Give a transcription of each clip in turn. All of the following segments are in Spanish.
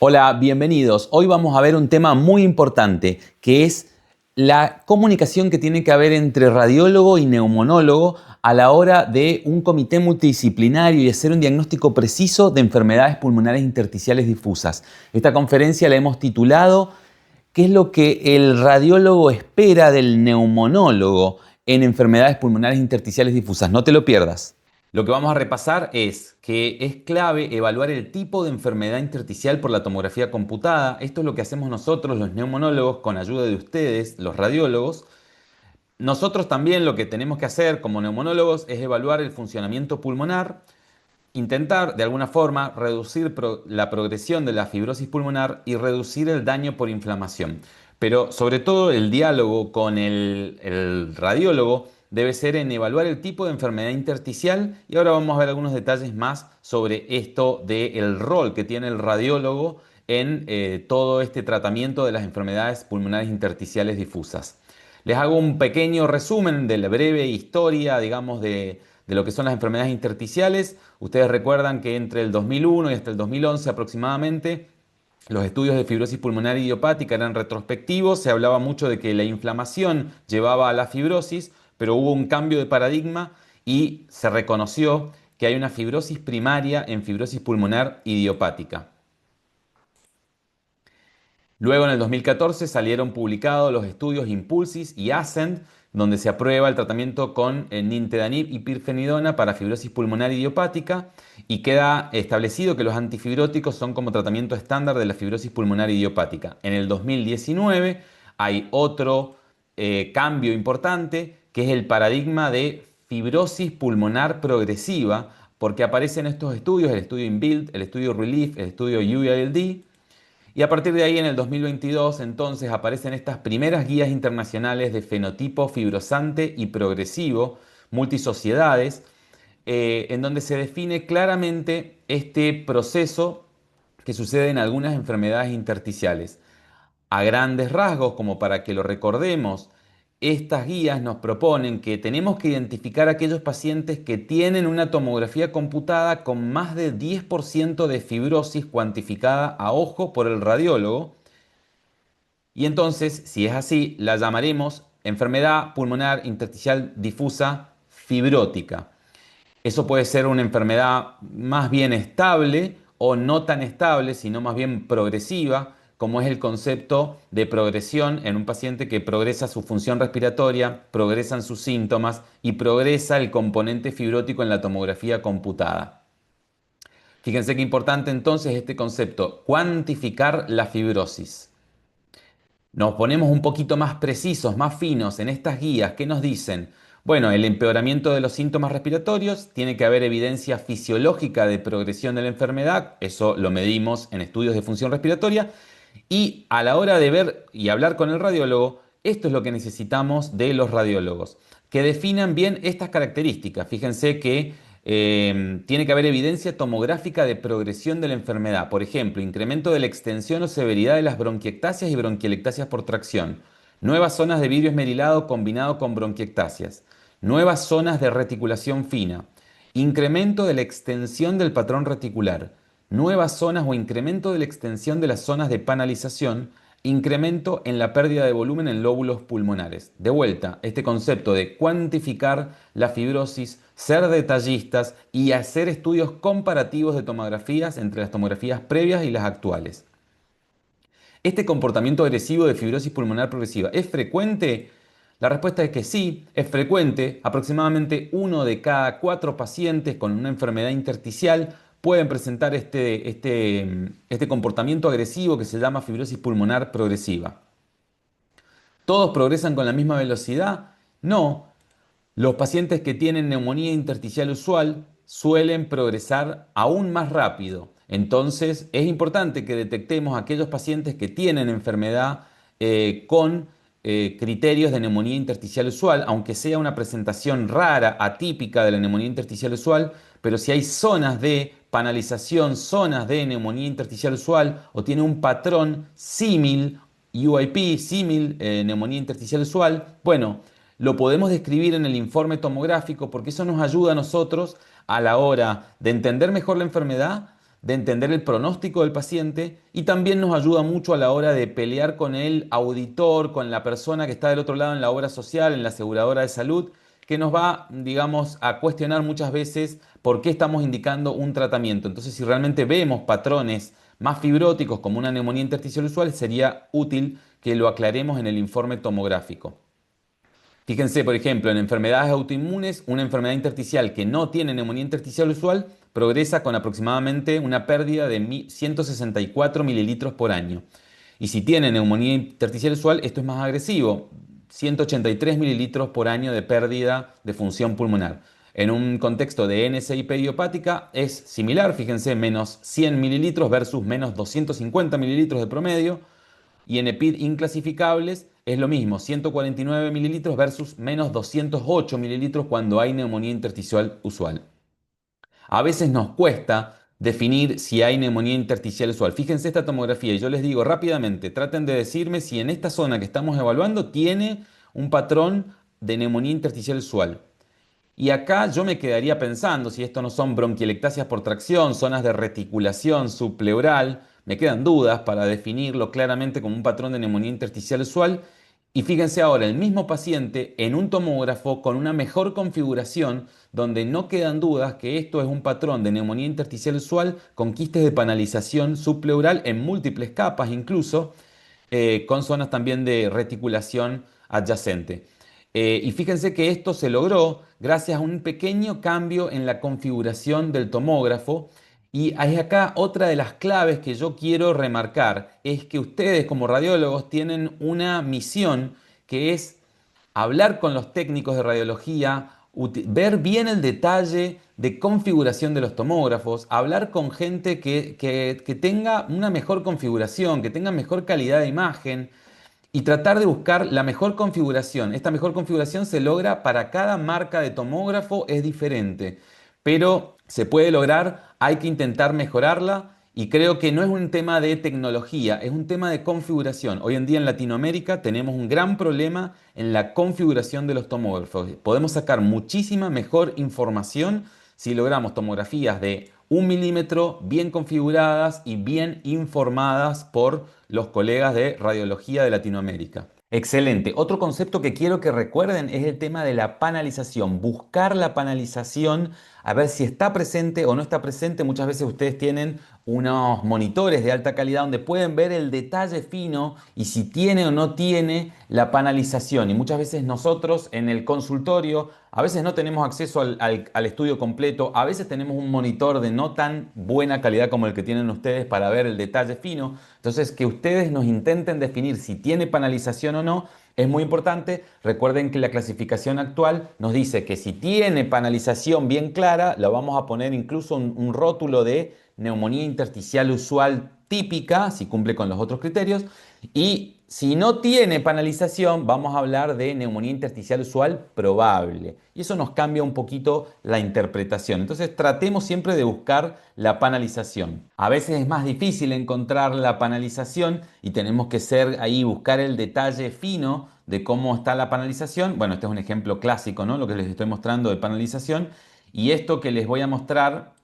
Hola, bienvenidos. Hoy vamos a ver un tema muy importante, que es la comunicación que tiene que haber entre radiólogo y neumonólogo a la hora de un comité multidisciplinario y hacer un diagnóstico preciso de enfermedades pulmonares intersticiales difusas. Esta conferencia la hemos titulado ¿Qué es lo que el radiólogo espera del neumonólogo en enfermedades pulmonares intersticiales difusas? No te lo pierdas. Lo que vamos a repasar es que es clave evaluar el tipo de enfermedad intersticial por la tomografía computada. Esto es lo que hacemos nosotros, los neumonólogos, con ayuda de ustedes, los radiólogos. Nosotros también lo que tenemos que hacer como neumonólogos es evaluar el funcionamiento pulmonar, intentar de alguna forma reducir la progresión de la fibrosis pulmonar y reducir el daño por inflamación. Pero sobre todo el diálogo con el radiólogo debe ser en evaluar el tipo de enfermedad intersticial, y ahora vamos a ver algunos detalles más sobre esto del rol que tiene el radiólogo en todo este tratamiento de las enfermedades pulmonares intersticiales difusas. Les hago un pequeño resumen de la breve historia, digamos, de lo que son las enfermedades intersticiales. Ustedes recuerdan que entre el 2001 y hasta el 2011 aproximadamente, los estudios de fibrosis pulmonar idiopática eran retrospectivos. Se hablaba mucho de que la inflamación llevaba a la fibrosis, pero hubo un cambio de paradigma y se reconoció que hay una fibrosis primaria en fibrosis pulmonar idiopática. Luego, en el 2014, salieron publicados los estudios Impulsis y Ascend, donde se aprueba el tratamiento con nintedanib y pirfenidona para fibrosis pulmonar idiopática, y queda establecido que los antifibróticos son como tratamiento estándar de la fibrosis pulmonar idiopática. En el 2019 hay otro cambio importante, que es el paradigma de fibrosis pulmonar progresiva, porque aparecen estos estudios, el estudio INBUILD, el estudio RELIEF, el estudio UILD. Y a partir de ahí, en el 2022, entonces aparecen estas primeras guías internacionales de fenotipo fibrosante y progresivo, multisociedades, en donde se define claramente este proceso que sucede en algunas enfermedades intersticiales. A grandes rasgos, como para que lo recordemos, estas guías nos proponen que tenemos que identificar a aquellos pacientes que tienen una tomografía computada con más de 10% de fibrosis cuantificada a ojo por el radiólogo, y entonces, si es así, la llamaremos enfermedad pulmonar intersticial difusa fibrótica. Eso puede ser una enfermedad más bien estable o no tan estable, sino más bien progresiva, como es el concepto de progresión en un paciente que progresa su función respiratoria, progresan sus síntomas y progresa el componente fibrótico en la tomografía computada. Fíjense qué importante entonces este concepto, cuantificar la fibrosis. Nos ponemos un poquito más precisos, más finos en estas guías que nos dicen, bueno, el empeoramiento de los síntomas respiratorios, tiene que haber evidencia fisiológica de progresión de la enfermedad, eso lo medimos en estudios de función respiratoria, y a la hora de ver y hablar con el radiólogo, esto es lo que necesitamos de los radiólogos, que definan bien estas características. Fíjense que tiene que haber evidencia tomográfica de progresión de la enfermedad. Por ejemplo, incremento de la extensión o severidad de las bronquiectasias y bronquielectasias por tracción. Nuevas zonas de vidrio esmerilado combinado con bronquiectasias. Nuevas zonas de reticulación fina. Incremento de la extensión del patrón reticular. Nuevas zonas o incremento de la extensión de las zonas de panalización, incremento en la pérdida de volumen en lóbulos pulmonares. De vuelta, este concepto de cuantificar la fibrosis, ser detallistas y hacer estudios comparativos de tomografías entre las tomografías previas y las actuales. ¿Este comportamiento agresivo de fibrosis pulmonar progresiva es frecuente? La respuesta es que sí, es frecuente. Aproximadamente 1 de cada 4 pacientes con una enfermedad intersticial pueden presentar este comportamiento agresivo que se llama fibrosis pulmonar progresiva. ¿Todos progresan con la misma velocidad? No. Los pacientes que tienen neumonía intersticial usual suelen progresar aún más rápido. Entonces es importante que detectemos a aquellos pacientes que tienen enfermedad con criterios de neumonía intersticial usual, aunque sea una presentación rara, atípica de la neumonía intersticial usual, pero si hay zonas de panalización, zonas de neumonía intersticial usual, o tiene un patrón símil, UIP, símil neumonía intersticial usual, bueno, lo podemos describir en el informe tomográfico, porque eso nos ayuda a nosotros a la hora de entender mejor la enfermedad, de entender el pronóstico del paciente y también nos ayuda mucho a la hora de pelear con el auditor, con la persona que está del otro lado en la obra social, en la aseguradora de salud, que nos va, digamos, a cuestionar muchas veces por qué estamos indicando un tratamiento. Entonces, si realmente vemos patrones más fibróticos como una neumonía intersticial usual, sería útil que lo aclaremos en el informe tomográfico. Fíjense, por ejemplo, en enfermedades autoinmunes, una enfermedad intersticial que no tiene neumonía intersticial usual progresa con aproximadamente una pérdida de 164 mililitros por año. Y si tiene neumonía intersticial usual, esto es más agresivo, 183 mililitros por año de pérdida de función pulmonar. En un contexto de NSIP idiopática es similar, fíjense, menos 100 mililitros versus menos 250 mililitros de promedio. Y en EPID inclasificables es lo mismo, 149 mililitros versus menos 208 mililitros cuando hay neumonía intersticial usual. A veces nos cuesta definir si hay neumonía intersticial usual. Fíjense esta tomografía y yo les digo rápidamente, traten de decirme si en esta zona que estamos evaluando tiene un patrón de neumonía intersticial usual. Y acá yo me quedaría pensando si esto no son bronquielectasias por tracción, zonas de reticulación subpleural. Me quedan dudas para definirlo claramente como un patrón de neumonía intersticial usual. Y fíjense ahora, el mismo paciente en un tomógrafo con una mejor configuración, donde no quedan dudas que esto es un patrón de neumonía intersticial usual con quistes de panalización subpleural en múltiples capas incluso, con zonas también de reticulación adyacente. Y fíjense que esto se logró gracias a un pequeño cambio en la configuración del tomógrafo. Y hay acá otra de las claves que yo quiero remarcar, es que ustedes como radiólogos tienen una misión que es hablar con los técnicos de radiología, ver bien el detalle de configuración de los tomógrafos, hablar con gente que tenga una mejor configuración, que tenga mejor calidad de imagen y tratar de buscar la mejor configuración. Esta mejor configuración se logra para cada marca de tomógrafo, es diferente, pero se puede lograr, hay que intentar mejorarla y creo que no es un tema de tecnología, es un tema de configuración. Hoy en día en Latinoamérica tenemos un gran problema en la configuración de los tomógrafos. Podemos sacar muchísima mejor información si logramos tomografías de 1 milímetro bien configuradas y bien informadas por los colegas de radiología de Latinoamérica. Excelente. Otro concepto que quiero que recuerden es el tema de la panalización. Buscar la panalización, a ver si está presente o no está presente. Muchas veces ustedes tienen unos monitores de alta calidad donde pueden ver el detalle fino y si tiene o no tiene la panalización. Y muchas veces nosotros en el consultorio, a veces no tenemos acceso al estudio completo, a veces tenemos un monitor de no tan buena calidad como el que tienen ustedes para ver el detalle fino. Entonces, que ustedes nos intenten definir si tiene panalización o no es muy importante. Recuerden que la clasificación actual nos dice que si tiene panalización bien clara, la vamos a poner incluso un rótulo de neumonía intersticial usual típica, si cumple con los otros criterios. Y si no tiene panalización, vamos a hablar de neumonía intersticial usual probable. Y eso nos cambia un poquito la interpretación. Entonces tratemos siempre de buscar la panalización. A veces es más difícil encontrar la panalización y tenemos que buscar el detalle fino de cómo está la panalización. Bueno, este es un ejemplo clásico, ¿no? Lo que les estoy mostrando de panalización. Y esto que les voy a mostrar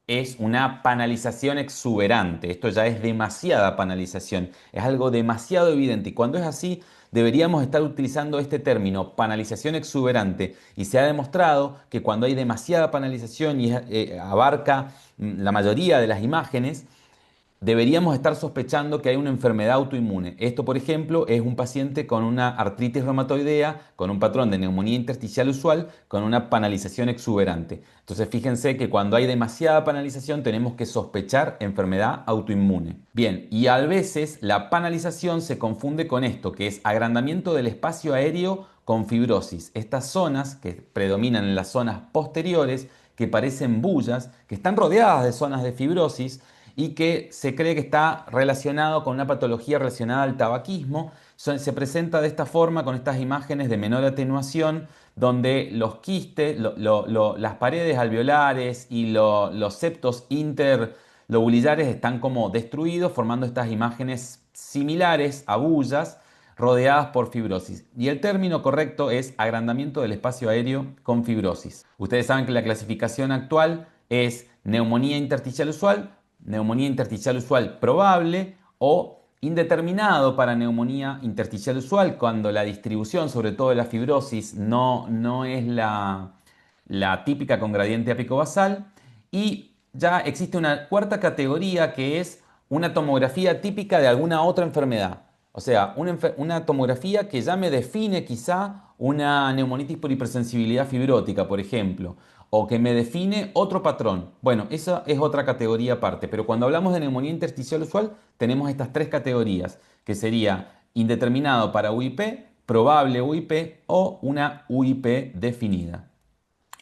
es una panalización exuberante. Esto ya es demasiada panalización, es algo demasiado evidente. Y cuando es así, deberíamos estar utilizando este término, panalización exuberante. Y se ha demostrado que cuando hay demasiada panalización y abarca la mayoría de las imágenes, deberíamos estar sospechando que hay una enfermedad autoinmune. Esto, por ejemplo, es un paciente con una artritis reumatoidea, con un patrón de neumonía intersticial usual, con una panalización exuberante. Entonces, fíjense que cuando hay demasiada panalización tenemos que sospechar enfermedad autoinmune. Bien, y a veces la panalización se confunde con esto, que es agrandamiento del espacio aéreo con fibrosis. Estas zonas que predominan en las zonas posteriores, que parecen bullas, que están rodeadas de zonas de fibrosis, y que se cree que está relacionado con una patología relacionada al tabaquismo. Se presenta de esta forma con estas imágenes de menor atenuación, donde los quistes, las paredes alveolares y los septos interlobulillares están como destruidos, formando estas imágenes similares a bullas rodeadas por fibrosis. Y el término correcto es agrandamiento del espacio aéreo con fibrosis. Ustedes saben que la clasificación actual es neumonía intersticial usual neumonía intersticial usual probable o indeterminado para neumonía intersticial usual, cuando la distribución, sobre todo de la fibrosis, no es la típica con gradiente apicobasal. Y ya existe una cuarta categoría que es una tomografía típica de alguna otra enfermedad. O sea, una tomografía que ya me define quizá una neumonitis por hipersensibilidad fibrótica, por ejemplo, o que me define otro patrón. Bueno, esa es otra categoría aparte, pero cuando hablamos de neumonía intersticial usual, tenemos estas tres categorías, que sería indeterminado para UIP, probable UIP o una UIP definida.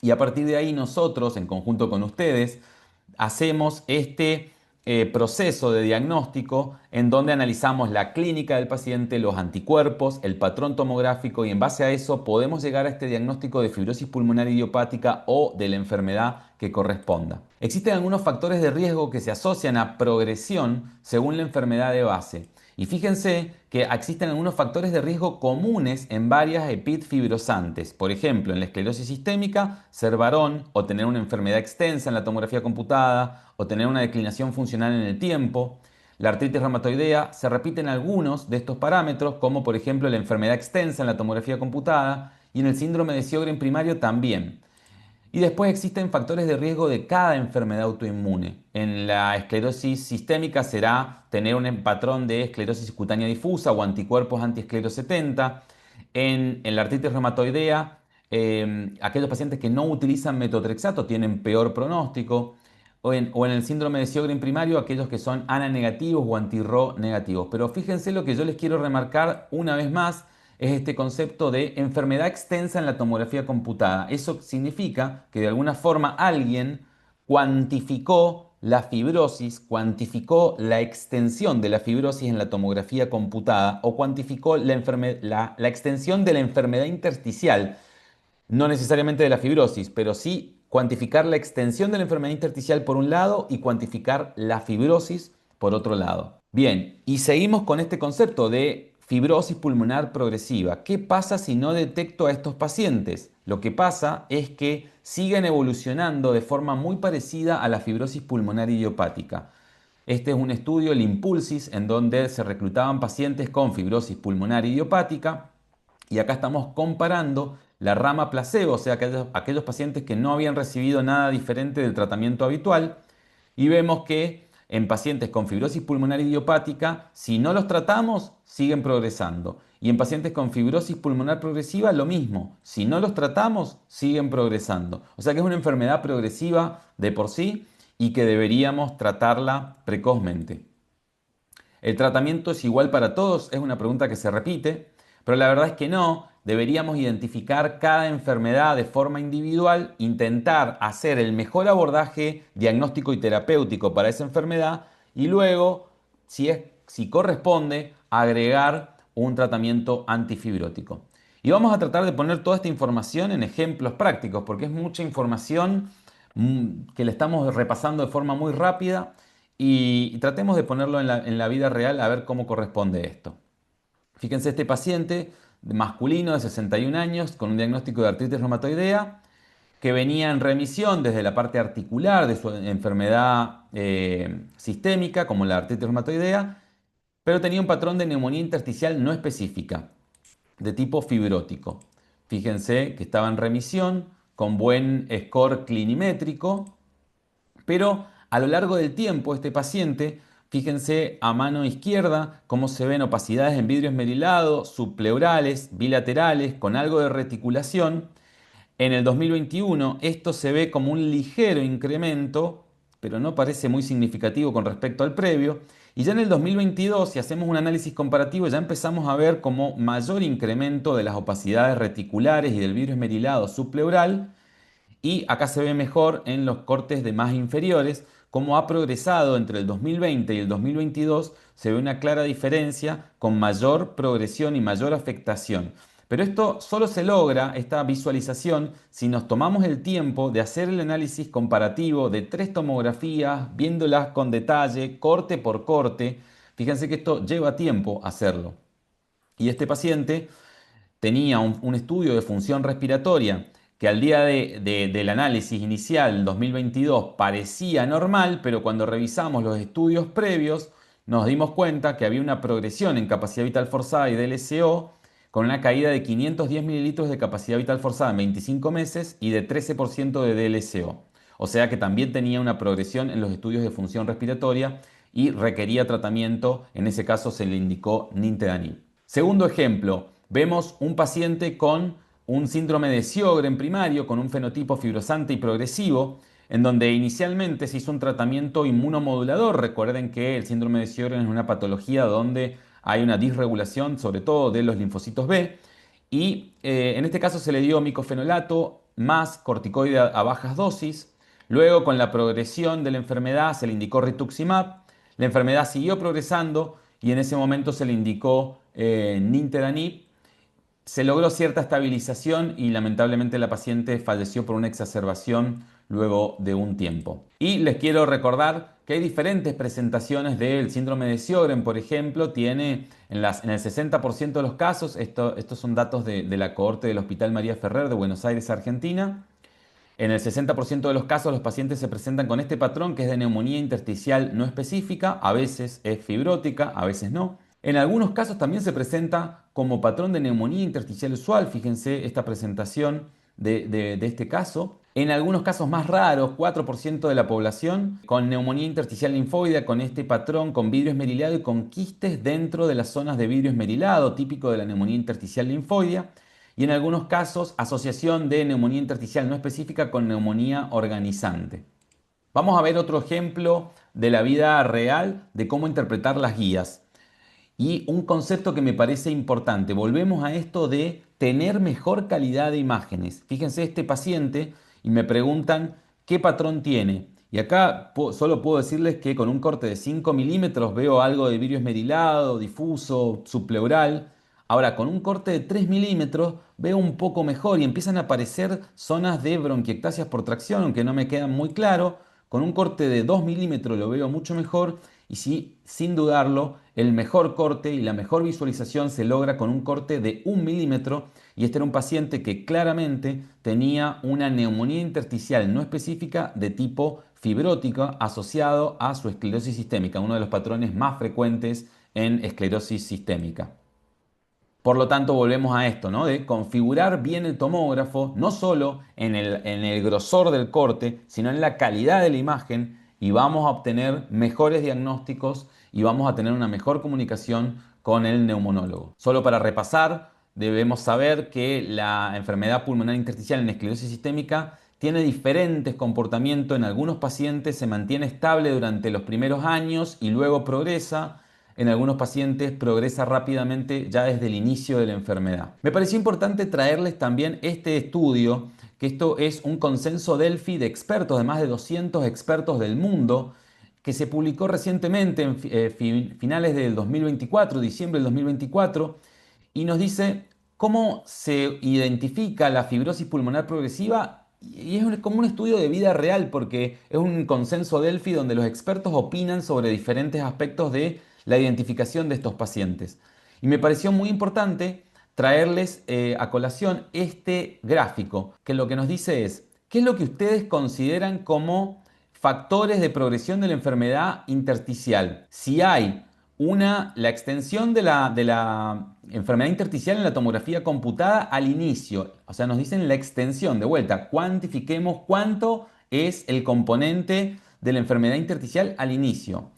Y a partir de ahí nosotros, en conjunto con ustedes, hacemos este proceso de diagnóstico en donde analizamos la clínica del paciente, los anticuerpos, el patrón tomográfico y en base a eso podemos llegar a este diagnóstico de fibrosis pulmonar idiopática o de la enfermedad que corresponda. Existen algunos factores de riesgo que se asocian a progresión según la enfermedad de base. Y fíjense que existen algunos factores de riesgo comunes en varias EPID fibrosantes. Por ejemplo, en la esclerosis sistémica, ser varón o tener una enfermedad extensa en la tomografía computada o tener una declinación funcional en el tiempo. La artritis reumatoidea se repiten algunos de estos parámetros, como por ejemplo la enfermedad extensa en la tomografía computada y en el síndrome de Sjögren primario también. Y después existen factores de riesgo de cada enfermedad autoinmune. En la esclerosis sistémica será tener un patrón de esclerosis cutánea difusa o anticuerpos anti-esclerosetenta. En la artritis reumatoidea, aquellos pacientes que no utilizan metotrexato tienen peor pronóstico. O en el síndrome de Sjögren primario, aquellos que son ANA negativos o anti-RO negativos. Pero fíjense lo que yo les quiero remarcar una vez más es este concepto de enfermedad extensa en la tomografía computada. Eso significa que de alguna forma alguien cuantificó la fibrosis, cuantificó la extensión de la fibrosis en la tomografía computada o cuantificó la extensión de la enfermedad intersticial, no necesariamente de la fibrosis, pero sí cuantificar la extensión de la enfermedad intersticial por un lado y cuantificar la fibrosis por otro lado. Bien, y seguimos con este concepto de fibrosis pulmonar progresiva. ¿Qué pasa si no detecto a estos pacientes? Lo que pasa es que siguen evolucionando de forma muy parecida a la fibrosis pulmonar idiopática. Este es un estudio, el Impulsis, en donde se reclutaban pacientes con fibrosis pulmonar idiopática y acá estamos comparando la rama placebo, o sea, aquellos pacientes que no habían recibido nada diferente del tratamiento habitual. Y vemos que en pacientes con fibrosis pulmonar idiopática, si no los tratamos, siguen progresando. Y en pacientes con fibrosis pulmonar progresiva, lo mismo. Si no los tratamos, siguen progresando. O sea que es una enfermedad progresiva de por sí y que deberíamos tratarla precozmente. ¿El tratamiento es igual para todos? Es una pregunta que se repite, pero la verdad es que no. Deberíamos identificar cada enfermedad de forma individual, intentar hacer el mejor abordaje diagnóstico y terapéutico para esa enfermedad y luego, si corresponde, agregar un tratamiento antifibrótico. Y vamos a tratar de poner toda esta información en ejemplos prácticos, porque es mucha información que le estamos repasando de forma muy rápida y tratemos de ponerlo en la vida real a ver cómo corresponde esto. Fíjense este paciente masculino de 61 años con un diagnóstico de artritis reumatoidea que venía en remisión desde la parte articular de su enfermedad sistémica como la artritis reumatoidea, pero tenía un patrón de neumonía intersticial no específica de tipo fibrótico. Fíjense que estaba en remisión con buen score clinimétrico, pero a lo largo del tiempo este paciente, fíjense a mano izquierda cómo se ven opacidades en vidrio esmerilado, subpleurales, bilaterales, con algo de reticulación. En el 2021 esto se ve como un ligero incremento, pero no parece muy significativo con respecto al previo. Y ya en el 2022, si hacemos un análisis comparativo, ya empezamos a ver como mayor incremento de las opacidades reticulares y del vidrio esmerilado subpleural. Y acá se ve mejor en los cortes de más inferiores, cómo ha progresado entre el 2020 y el 2022, se ve una clara diferencia con mayor progresión y mayor afectación. Pero esto solo se logra, esta visualización, si nos tomamos el tiempo de hacer el análisis comparativo de 3 tomografías, viéndolas con detalle, corte por corte. Fíjense que esto lleva tiempo hacerlo. Y este paciente tenía un estudio de función respiratoria que al día del análisis inicial, 2022, parecía normal, pero cuando revisamos los estudios previos, nos dimos cuenta que había una progresión en capacidad vital forzada y DLCO con una caída de 510 mililitros de capacidad vital forzada en 25 meses y de 13% de DLCO. O sea que también tenía una progresión en los estudios de función respiratoria y requería tratamiento, en ese caso se le indicó nintedanib. Segundo ejemplo, vemos un paciente con un síndrome de Sjögren primario, con un fenotipo fibrosante y progresivo, en donde inicialmente se hizo un tratamiento inmunomodulador. Recuerden que el síndrome de Sjögren es una patología donde hay una disregulación, sobre todo de los linfocitos B, y en este caso se le dio micofenolato más corticoide a bajas dosis. Luego, con la progresión de la enfermedad, se le indicó rituximab. La enfermedad siguió progresando y en ese momento se le indicó nintedanib. Se logró cierta estabilización y lamentablemente la paciente falleció por una exacerbación luego de un tiempo. Y les quiero recordar que hay diferentes presentaciones del síndrome de Sjögren, por ejemplo, tiene en el 60% de los casos, estos son datos de la cohorte del Hospital María Ferrer de Buenos Aires, Argentina. En el 60% de los casos los pacientes se presentan con este patrón que es de neumonía intersticial no específica, a veces es fibrótica, a veces no. En algunos casos también se presenta como patrón de neumonía intersticial usual, fíjense esta presentación de este caso. En algunos casos más raros, 4% de la población con neumonía intersticial linfoidea, con este patrón, con vidrio esmerilado y con quistes dentro de las zonas de vidrio esmerilado, típico de la neumonía intersticial linfoidea. Y en algunos casos, asociación de neumonía intersticial no específica con neumonía organizante. Vamos a ver otro ejemplo de la vida real de cómo interpretar las guías. Y un concepto que me parece importante, volvemos a esto de tener mejor calidad de imágenes. Fíjense este paciente y me preguntan qué patrón tiene. Y acá solo puedo decirles que con un corte de 5 milímetros veo algo de vidrio esmerilado, difuso, subpleural. Ahora con un corte de 3 milímetros veo un poco mejor y empiezan a aparecer zonas de bronquiectasias por tracción, aunque no me quedan muy claro. Con un corte de 2 milímetros lo veo mucho mejor y sí, sin dudarlo, el mejor corte y la mejor visualización se logra con un corte de 1 milímetro y este era un paciente que claramente tenía una neumonía intersticial no específica de tipo fibrótica asociado a su esclerosis sistémica, uno de los patrones más frecuentes en esclerosis sistémica. Por lo tanto, volvemos a esto, ¿no? De configurar bien el tomógrafo, no solo en el grosor del corte, sino en la calidad de la imagen y vamos a obtener mejores diagnósticos y vamos a tener una mejor comunicación con el neumonólogo. Solo para repasar, debemos saber que la enfermedad pulmonar intersticial en esclerosis sistémica tiene diferentes comportamientos. En algunos pacientes se mantiene estable durante los primeros años y luego progresa. En algunos pacientes progresa rápidamente ya desde el inicio de la enfermedad. Me pareció importante traerles también este estudio, que esto es un consenso Delphi de expertos, de más de 200 expertos del mundo, que se publicó recientemente en finales del 2024, diciembre del 2024, y nos dice cómo se identifica la fibrosis pulmonar progresiva. Y es como un estudio de vida real porque es un consenso Delphi donde los expertos opinan sobre diferentes aspectos de la identificación de estos pacientes. Y me pareció muy importante traerles a colación este gráfico, que lo que nos dice es, ¿qué es lo que ustedes consideran como factores de progresión de la enfermedad intersticial? Si hay la extensión de la enfermedad intersticial en la tomografía computada al inicio, o sea, nos dicen la extensión, de vuelta, cuantifiquemos cuánto es el componente de la enfermedad intersticial al inicio.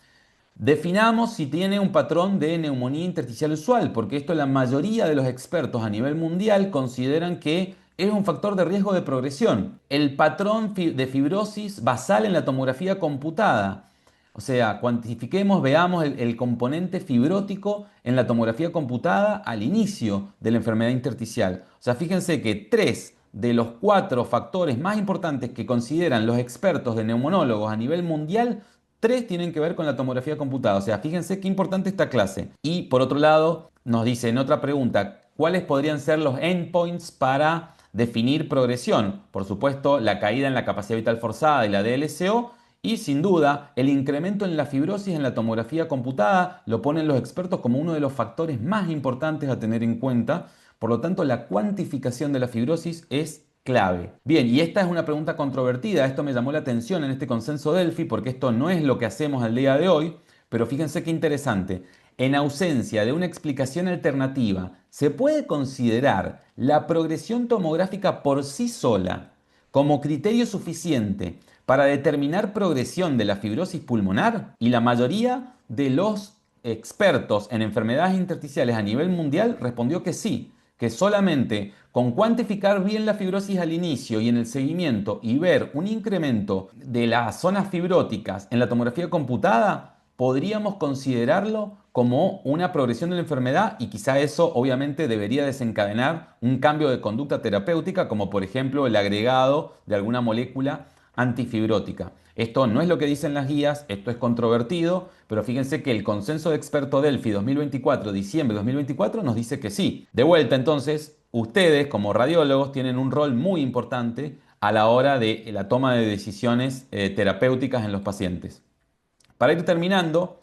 Definamos si tiene un patrón de neumonía intersticial usual, porque esto la mayoría de los expertos a nivel mundial consideran que es un factor de riesgo de progresión. El patrón de fibrosis basal en la tomografía computada. O sea, cuantifiquemos, veamos el componente fibrótico en la tomografía computada al inicio de la enfermedad intersticial. O sea, fíjense que 3 de los 4 factores más importantes que consideran los expertos de neumonólogos a nivel mundial, 3 tienen que ver con la tomografía computada. O sea, fíjense qué importante esta clase. Y por otro lado, nos dice en otra pregunta, ¿cuáles podrían ser los endpoints para definir progresión? Por supuesto, la caída en la capacidad vital forzada y la DLCO. Y sin duda, el incremento en la fibrosis en la tomografía computada lo ponen los expertos como uno de los factores más importantes a tener en cuenta. Por lo tanto, la cuantificación de la fibrosis es clave. Bien, y esta es una pregunta controvertida. Esto me llamó la atención en este consenso Delphi porque esto no es lo que hacemos al día de hoy, pero fíjense qué interesante. En ausencia de una explicación alternativa, ¿se puede considerar la progresión tomográfica por sí sola como criterio suficiente para determinar progresión de la fibrosis pulmonar? Y la mayoría de los expertos en enfermedades intersticiales a nivel mundial respondió que sí, que solamente con cuantificar bien la fibrosis al inicio y en el seguimiento y ver un incremento de las zonas fibróticas en la tomografía computada, podríamos considerarlo como una progresión de la enfermedad y quizá eso obviamente debería desencadenar un cambio de conducta terapéutica, como por ejemplo el agregado de alguna molécula antifibrótica. Esto no es lo que dicen las guías, esto es controvertido, pero fíjense que el consenso de experto Delphi 2024, diciembre de 2024, nos dice que sí. De vuelta entonces, ustedes como radiólogos tienen un rol muy importante a la hora de la toma de decisiones terapéuticas en los pacientes. Para ir terminando,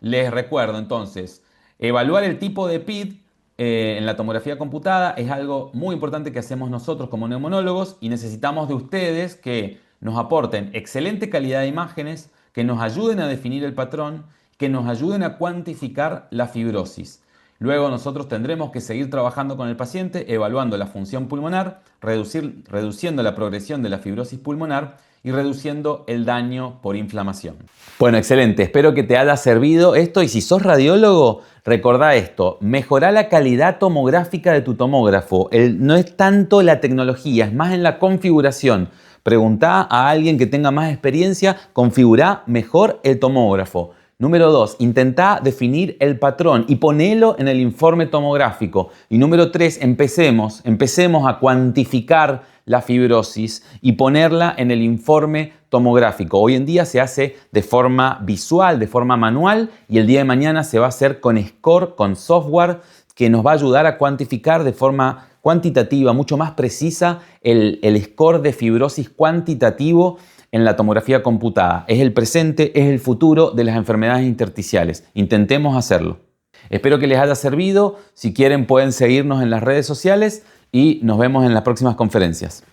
les recuerdo entonces, evaluar el tipo de PIT en la tomografía computada es algo muy importante que hacemos nosotros como neumonólogos y necesitamos de ustedes que nos aporten excelente calidad de imágenes, que nos ayuden a definir el patrón, que nos ayuden a cuantificar la fibrosis. Luego nosotros tendremos que seguir trabajando con el paciente, evaluando la función pulmonar, reduciendo la progresión de la fibrosis pulmonar y reduciendo el daño por inflamación. Bueno, excelente. Espero que te haya servido esto y si sos radiólogo, recordá esto. Mejorá la calidad tomográfica de tu tomógrafo. No es tanto la tecnología, es más en la configuración. Preguntá a alguien que tenga más experiencia, configurá mejor el tomógrafo. Número 2, intentá definir el patrón y ponelo en el informe tomográfico. Y número 3, empecemos a cuantificar la fibrosis y ponerla en el informe tomográfico. Hoy en día se hace de forma visual, de forma manual y el día de mañana se va a hacer con score, con software que nos va a ayudar a cuantificar de forma cuantitativa, mucho más precisa, el score de fibrosis cuantitativo en la tomografía computada. Es el presente, es el futuro de las enfermedades intersticiales. Intentemos hacerlo. Espero que les haya servido. Si quieren pueden seguirnos en las redes sociales y nos vemos en las próximas conferencias.